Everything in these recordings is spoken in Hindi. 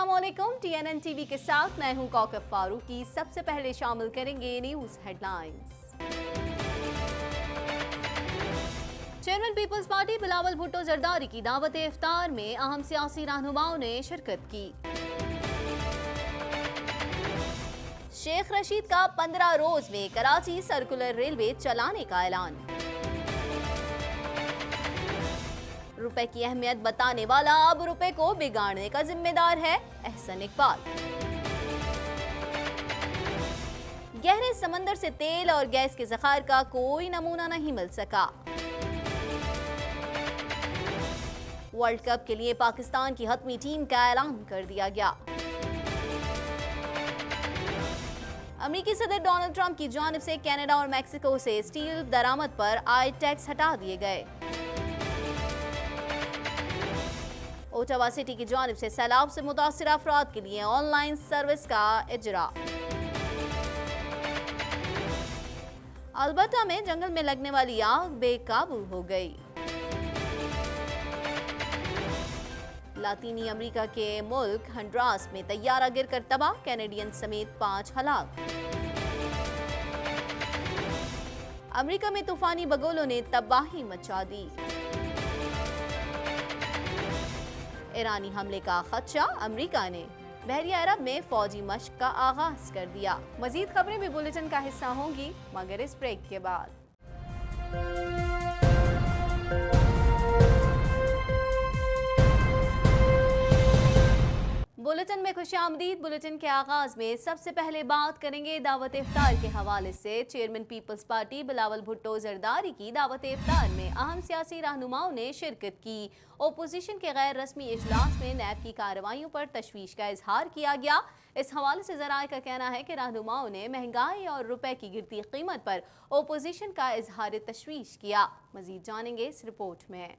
अस्सलामुअलैकुम। TNN टीवी के साथ मैं हूं कौकब फारूकी। सबसे पहले शामिल करेंगे news headlines. Chairman Peoples Party Bilawal Bhutto Zardari की दावत इफ्तार में अहम सियासी रहनुमाओं ने शिरकत की। शेख रशीद का 15 रोज में कराची सर्कुलर रेलवे चलाने का ऐलान। रुपए की अहमियत बताने वाला अब रुपए को बिगाड़ने का जिम्मेदार है, एहसन इकबाल। गहरे समंदर से तेल और गैस के ज़खायर का कोई नमूना नहीं मिल सका। वर्ल्ड कप के लिए पाकिस्तान की हतमी टीम का ऐलान कर दिया गया। अमेरिकी सदर डोनाल्ड ट्रंप की जानिब से कनाडा और मेक्सिको से स्टील दरामद पर आए टैक्स हटा दिए गए। ओटावा सिटी की जानिब से सैलाब से मुतासिर अफराद के लिए ऑनलाइन सर्विस का इजरा। अल्बर्टा में जंगल में लगने वाली आग बेकाबू हो गई। लातीनी अमेरिका के मुल्क हंड्रास में तैयारा गिरकर तबाह, कैनेडियन समेत 5 हलाक। अमेरिका में तूफानी बगोलों ने तबाही मचा दी। ईरानी हमले का खदशा, अमेरिका ने बहरिया अरब में फौजी मश्क का आगाज कर दिया। मजीद खबरें भी बुलेटिन का हिस्सा होंगी, मगर इस ब्रेक के बाद। बुलेटिन में खुशामदीद। बुलेटिन के आगाज में सबसे पहले बात करेंगे दावत इफ्तार के हवाले से। चेयरमैन पीपल्स पार्टी बिलावल भुट्टो जरदारी की दावत इफ्तार में अहम सियासी रहनुमाओं ने शिरकत की। ओपोजिशन के गैर रस्मी इजलास में नैब की कार्रवाइयों पर तशवीश का इजहार किया गया। इस हवाले से ज़राए का कहना है कि रहनुमाओं ने महंगाई और रुपए की गिरती कीमत पर ओपोजिशन का इजहार तशवीश किया। मजीद जानेंगे इस रिपोर्ट में।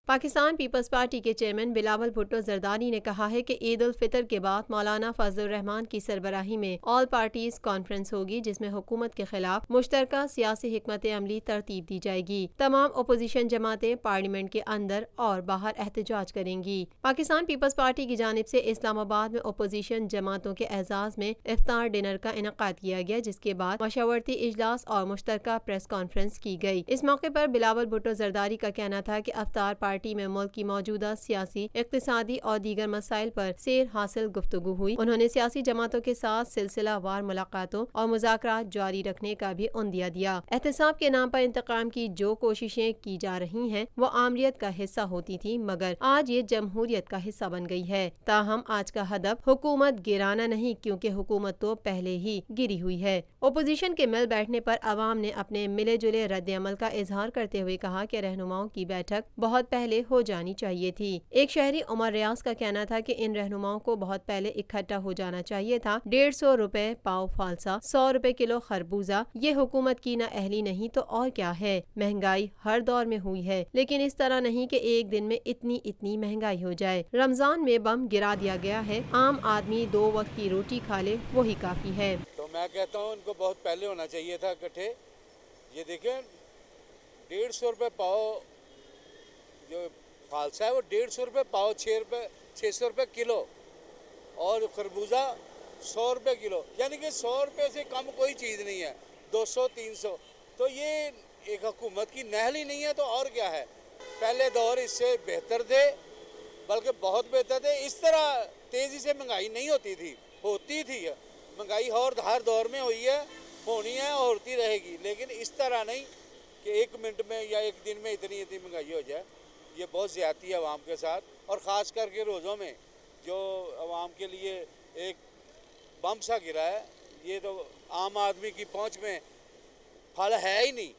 पाकिस्तान पीपल्स पार्टी के चेयरमैन बिलावल भुट्टो जरदारी ने कहा है कि ईद उल फितर के बाद मौलाना फजलुर रहमान की सरबराही में ऑल पार्टीज कॉन्फ्रेंस होगी, जिसमें हुकूमत के खिलाफ मुश्तरका सियासी हिकमत अमली तरतीब दी जाएगी। तमाम अपोजिशन जमातें पार्लियामेंट के अंदर और बाहर एहतजाज करेंगी। पाकिस्तान पीपल्स पार्टी की जानिब से इस्लामाबाद में अपोजिशन जमातों के एजाज में इफ्तार डिनर का इनेकाद किया गया, जिसके बाद मशावरती इजलास और मुश्तरका प्रेस कॉन्फ्रेंस की गई। इस मौके पर बिलावल भुट्टो जरदारी का कहना था कि इफ्तार पार्टी में मुल्क की मौजूदा सियासी, इक्तिसादी और दीगर मसाइल पर सेर हासिल गुफ्तगू हुई। उन्होंने सियासी जमातों के साथ सिलसिलावार मुलाकातों और मुज़ाकरात जारी रखने का भी उन्दिया दिया। एहतसाब के नाम पर इंतकाम की जो कोशिशें की जा रही हैं वो आमरीत का हिस्सा होती थी, मगर आज ये जमहूरियत का हिस्सा बन गई है। ताहम आज का हदफ हुकूमत गिराना नहीं, क्योंकि हुकूमत तो पहले ही गिरी हुई है। ओपोजिशन के मिल बैठने पर अवाम ने अपने मिले जुले रद्द अमल का इजहार करते हुए कहा कि रहनुमाओं की बैठक बहुत पहले हो जानी चाहिए थी। एक शहरी उमर रियाज का कहना था कि इन रहनुमाओं को बहुत पहले इकट्ठा हो जाना चाहिए था। 150 रुपए पाव फालसा, 100 रुपए किलो खरबूजा, ये हुकूमत की ना अहली नहीं तो और क्या है। महंगाई हर दौर में हुई है, लेकिन इस तरह नहीं कि एक दिन में इतनी महंगाई हो जाए। रमजान में बम गिरा दिया गया है, आम आदमी 2 वक्त की रोटी खा ले वही काफी है। तो मैं कहता हूँ इनको बहुत पहले होना चाहिए था इकट्ठे। ये देखें 150 रुपए पाव जो फालसा है वो 150 रुपए पाव, 600 रुपए किलो, और खरबूजा 100 रुपए किलो, यानी कि 100 रुपए से कम कोई चीज़ नहीं है। 200-300, तो ये एक हुकूमत की नहल ही नहीं है तो और क्या है। पहले दौर इससे बेहतर थे, बल्कि बहुत बेहतर थे। इस तरह तेज़ी से महंगाई नहीं होती थी, होती थी। महंगाई और हर दौर में हुई है, होनी है और होती रहेगी, लेकिन इस तरह नहीं कि 1 मिनट में या 1 दिन में इतनी महंगाई हो जाए। ये बहुत ज़्यादती है अवाम के साथ, और ख़ास करके रोज़ों में जो अवाम के लिए एक बम सा गिरा है, ये तो आम आदमी की पहुंच में फल है ही नहीं।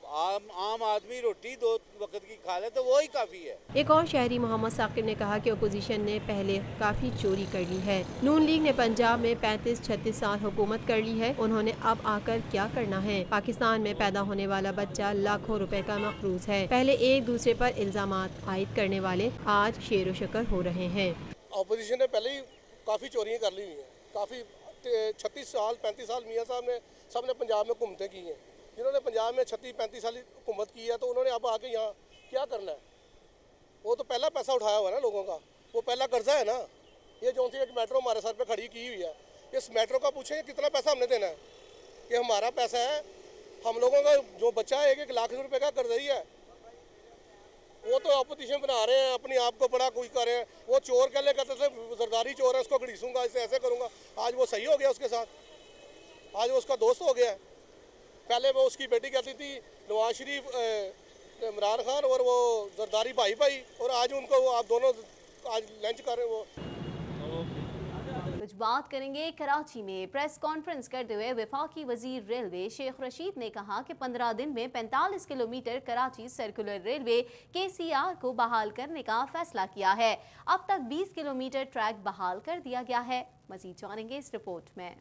आम आदमी रोटी 2 वक्त की खा ले तो वो ही काफ़ी है। एक और शहरी मोहम्मद साकिब ने कहा कि अपोजिशन ने पहले काफ़ी चोरी कर ली है। नून लीग ने पंजाब में 35-36 साल हुकूमत कर ली है, उन्होंने अब आकर क्या करना है। पाकिस्तान में पैदा होने वाला बच्चा लाखों रुपए का मकरूज है। पहले एक दूसरे पर इल्जामात आयद करने वाले आज शेर व शकर हो रहे हैं। अपोजिशन ने पहले ही काफ़ी चोरियाँ कर ली हुई हैं, काफ़ी 36 साल 35 साल मियाँ साहब ने सबने पंजाब में घूमते की हैं। जिन्होंने पंजाब में 36-35 साल हुकूमत की है तो उन्होंने अब आके यहाँ क्या करना है? वो तो पहला पैसा उठाया हुआ है ना लोगों का, वो पहला कर्जा है ना। ये जो सी एक मेट्रो हमारे सर पे खड़ी की हुई है, इस मेट्रो का पूछें कितना पैसा हमने देना है? ये हमारा पैसा है, हम लोगों का जो बच्चा है 1-1 लाख रुपए का कर्जा ही है। वो तो अपोजिशन बना रहे हैं, अपने आप को बड़ा कोई कर रहे हैं। वो चोर कहले कहते थे जरदारी चोर है, उसको घड़ीसूंगा, इसे ऐसे करूँगा। आज वो सही हो गया उसके साथ, आज वो उसका दोस्त हो गया है। पहले वो उसकी बेटी कहती थी नवाज शरीफ, इमरान खान और वो जरदारी भाई भाई, और आज उनको आप दोनों आज लंच कर रहे हैं। वो कुछ बात करेंगे कराची में प्रेस कॉन्फ्रेंस करते हुए वफाकी वजीर रेलवे शेख रशीद ने कहा कि 15 दिन में 45 kilometre Karachi circular railway KCR को बहाल करने का फैसला किया है। अब तक 20 किलोमीटर ट्रैक बहाल कर दिया गया है। मजीद जानेंगे इस रिपोर्ट में।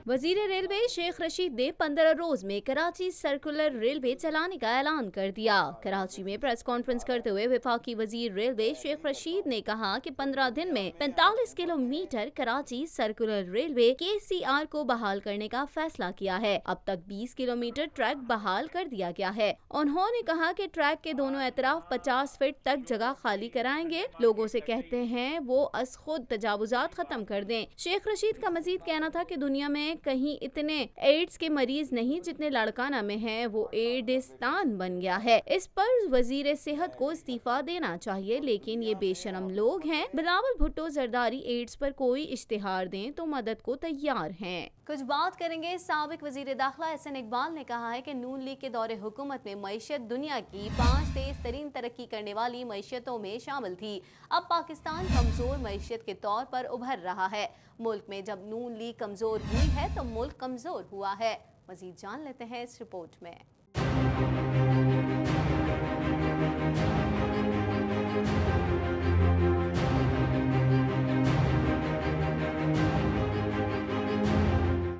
वजीर रेलवे शेख रशीद ने 15 रोज में कराची सर्कुलर रेलवे चलाने का ऐलान कर दिया। कराची में प्रेस कॉन्फ्रेंस करते हुए वफाकी वजीर रेलवे शेख रशीद ने कहा कि 15 दिन में 45 kilometre Karachi circular railway KCR को बहाल करने का फैसला किया है। अब तक 20 किलोमीटर ट्रैक बहाल कर दिया गया है। उन्होंने कहा कि ट्रैक के दोनों एतराफ 50 फीट तक जगह खाली कराएंगे। लोगों से कहते हैं वो अस खुद तजावुजात खत्म कर दें। शेख रशीद का मजीद कहना था कि दुनिया में कहीं इतने एड्स के मरीज नहीं जितने लाड़काना में हैं, वो एडिस्तान बन गया है। इस पर वजीर सेहत को इस्तीफा देना चाहिए, लेकिन ये बेशरम लोग हैं। बिलावल भुट्टो जरदारी एड्स पर कोई इश्तिहार दें तो मदद को तैयार हैं। कुछ बात करेंगे साबिक वजीर दाखिला एहसन इकबाल ने कहा है कि नून लीग के दौरे हुकूमत में मईशत दुनिया की 5 तेज तरीन तरक्की करने वाली मईशतों में शामिल थी। अब पाकिस्तान कमजोर मईशत के तौर पर उभर रहा है। मुल्क में जब नून लीग कमजोर हुई है तो मुल्क कमजोर हुआ है। मजीद जान लेते हैं इस रिपोर्ट में।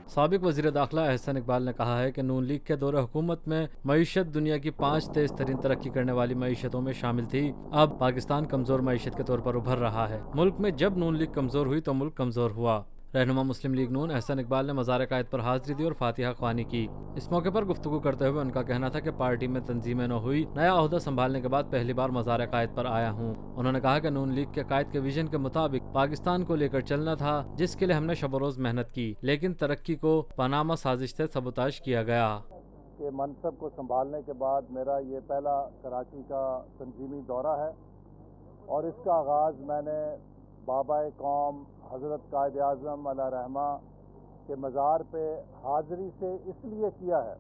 साबिक वज़ीर दाखिला एहसन इकबाल ने कहा है कि नून लीग के दौरे हुकूमत में मईशत दुनिया की 5 तेज तरीन तरक्की करने वाली मईशतों में शामिल थी। अब पाकिस्तान कमजोर मईशत के तौर पर उभर रहा है। मुल्क में जब नून लीग कमजोर हुई तो मुल्क कमजोर हुआ। रहनुमा मुस्लिम लीग नून एहसन इकबाल ने मज़ार कायद पर हाजिरी दी और फातिहा ख्वानी की। इस मौके पर गुफ्तगू करते हुए उनका कहना था कि पार्टी में तंजीमें न हुई, नया ओहदा संभालने के बाद पहली बार मज़ार कायद पर आया हूँ। उन्होंने कहा कि नून लीग के कायद के विजन के मुताबिक पाकिस्तान को लेकर चलना था, जिसके लिए हमने शब रोज़ मेहनत की, लेकिन तरक्की को पनामा साजिश से सबूताश किया गया। के मनसब को संभालने के बाद मेरा ये पहला कराची का तंजीमी दौरा है और इसका आगाज़ मैंने बाबा कौम हज़रत कायद आज़म अला रहमा के मज़ार पे हाज़िरी से इसलिए किया है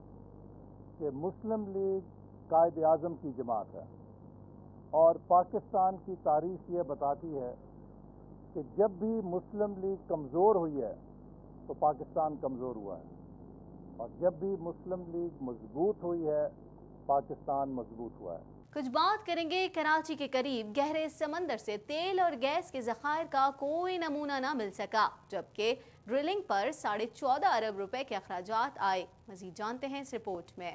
कि मुस्लिम लीग कायद आज़म की जमात है और पाकिस्तान की तारीख़ ये बताती है कि जब भी मुस्लिम लीग कमज़ोर हुई है तो पाकिस्तान कमज़ोर हुआ है और जब भी मुस्लिम लीग मजबूत हुई है पाकिस्तान मजबूत हुआ है। कुछ बात करेंगे कराची के करीब गहरे समंदर से तेल और गैस के ज़खायर का कोई नमूना ना मिल सका, जबकि ड्रिलिंग पर 14.5 अरब रुपए के अखराजात आए। मजीद जानते हैं इस रिपोर्ट में।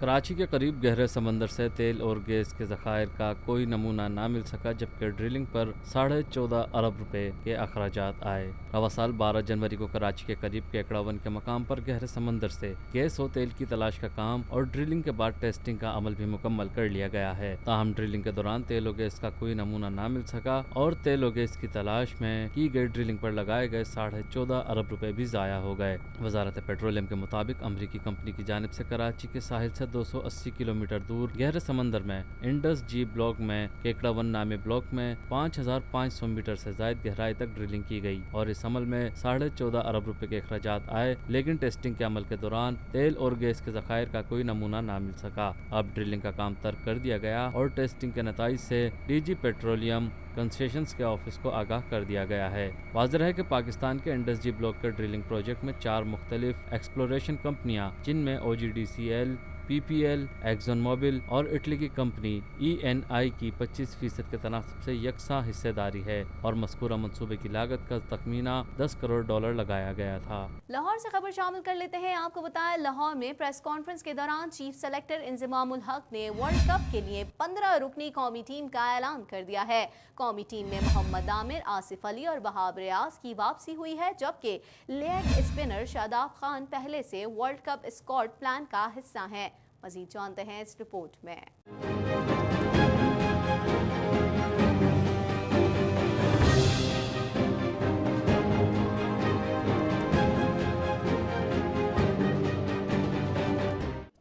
कराची के करीब गहरे समंदर से तेल और गैस के ज़खायर का कोई नमूना ना मिल सका, जबकि ड्रिलिंग पर 14.5 अरब रुपए के अखराजात आए। रवा साल 12 जनवरी को कराची के करीब केकड़ावन के मकाम पर गहरे समंदर से गैस और तेल की तलाश का काम और ड्रिलिंग के बाद टेस्टिंग का अमल भी मुकम्मल कर लिया गया है। ताहम ड्रिलिंग के दौरान तेल और गैस का कोई नमूना ना मिल सका और तेल और गैस की तलाश में की गई ड्रिलिंग पर लगाए गए 14.5 अरब रुपए भी ज़ाया हो गए। वजारत पेट्रोलियम के मुताबिक अमरीकी कंपनी की जानिब से कराची के साहिल से 280 किलोमीटर दूर गहरे समंदर में इंडस जी ब्लॉक में केकड़ावन नामे ब्लॉक में 5500 मीटर से ज्यादा गहराई तक ड्रिलिंग की गई और इस अमल में 14.5 अरब रुपए के अखराजात आए, लेकिन टेस्टिंग के अमल के दौरान तेल और गैस के ज़खायर का कोई नमूना ना मिल सका। अब ड्रिलिंग का काम तर्क कर दिया गया और टेस्टिंग के नताइज से डीजी पेट्रोलियम कंसेशंस के ऑफिस को आगाह कर दिया गया है। वाज़ेह है कि पाकिस्तान के इंडस जी ब्लॉक के ड्रिलिंग प्रोजेक्ट में 4 मुख्तलिफ एक्सप्लोरेशन कंपनियां जिनमें OGDCL, PPL, एक्सन मोबिल और इटली की कंपनी ENI की 25% के तनासब से यकसा हिस्सेदारी है और मज़कूरा मंसूबे की लागत का तखमीना $10 करोड़ लगाया गया था। लाहौर से खबर शामिल कर लेते हैं। आपको बताया, लाहौर में प्रेस कॉन्फ्रेंस के दौरान चीफ सेलेक्टर इंज़मामुल हक ने वर्ल्ड कप के लिए 15 रुकनी कौमी टीम का ऐलान कर दिया है। कौमी टीम में मोहम्मद आमिर, आसिफ अली और वहाब रियाज की वापसी हुई है, जबकि लेग स्पिनर शादाब खान पहले से वर्ल्ड कप स्क्वाड प्लान का हिस्सा हैं। मजीद जानते हैं इस रिपोर्ट में।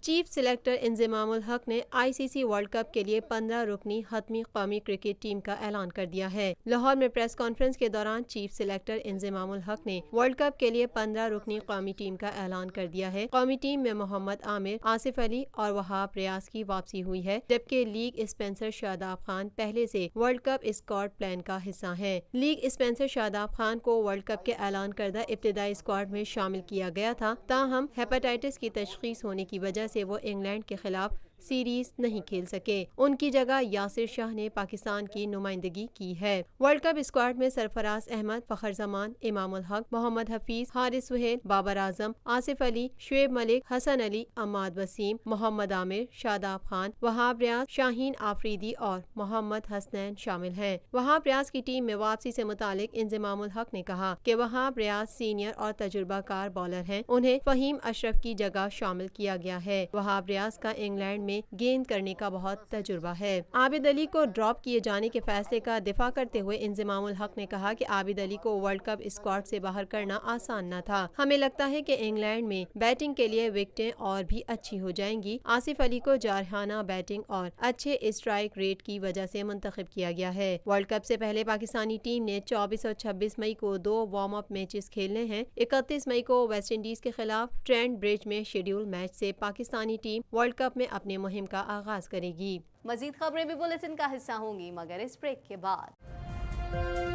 चीफ सिलेक्टर इंज़मामुल हक ने ICC वर्ल्ड कप के लिए 15 रुकनी हतमी कौमी क्रिकेट टीम का ऐलान कर दिया है। लाहौर में प्रेस कॉन्फ्रेंस के दौरान चीफ सिलेक्टर इंज़मामुल हक ने वर्ल्ड कप के लिए 15 रुकनी कौमी टीम का ऐलान कर दिया है। कौमी टीम में मोहम्मद आमिर, आसिफ अली और वहाब रियाज की वापसी हुई है, जबकि लीग स्पेंसर शादाब खान पहले से वर्ल्ड कप स्क्वाड प्लान का हिस्सा है। लीग स्पेंसर शादाब खान को वर्ल्ड कप के ऐलान करदा इब्तिदाई स्क्वाड में शामिल किया गया था, ताहम हेपेटाइटिस की तशखीस होने की वजह से वो इंग्लैंड के खिलाफ सीरीज नहीं खेल सके। उनकी जगह यासिर शाह ने पाकिस्तान की नुमाइंदगी की है। वर्ल्ड कप स्क्वाड में सरफराज अहमद, फखर जमान, इमामुल हक, मोहम्मद हफीज, हारिस सुहेल, बाबर आजम, आसिफ अली, शुएब मलिक, हसन अली, अम्माद वसीम, मोहम्मद आमिर, शादाब खान, वहाब रियाज, शाहीन आफरीदी और मोहम्मद हसनैन शामिल हैं। वहाब रियाज की टीम में वापसी से मुतालिक इंज़मामुल हक ने कहा कि वहाब रियाज सीनियर और तजुर्बाकार बॉलर हैं, उन्हें फहीम अशरफ की जगह शामिल किया गया है। वहाब रियाज का इंग्लैंड में गेंद करने का बहुत तजुर्बा है। आबिद अली को ड्रॉप किए जाने के फैसले का दिफा करते हुए इंज़मामुल हक ने कहा कि आबिद अली को वर्ल्ड कप स्क्वाड से बाहर करना आसान न था। हमें लगता है कि इंग्लैंड में बैटिंग के लिए विकेटें और भी अच्छी हो जाएंगी। आसिफ अली को जारहाना बैटिंग और अच्छे स्ट्राइक रेट की वजह से मुंतखब किया गया है। वर्ल्ड कप से पहले पाकिस्तानी टीम ने 24 और 26 मई को 2 वार्म अप मैचेस खेलने हैं। 31 मई को वेस्ट इंडीज के खिलाफ ट्रेंट ब्रिज में शेड्यूल मैच से पाकिस्तानी टीम वर्ल्ड कप में अपने मुहिम का आगाज करेगी। मजीद खबरें भी बुलेटिन का हिस्सा होंगी, मगर इस ब्रेक के बाद।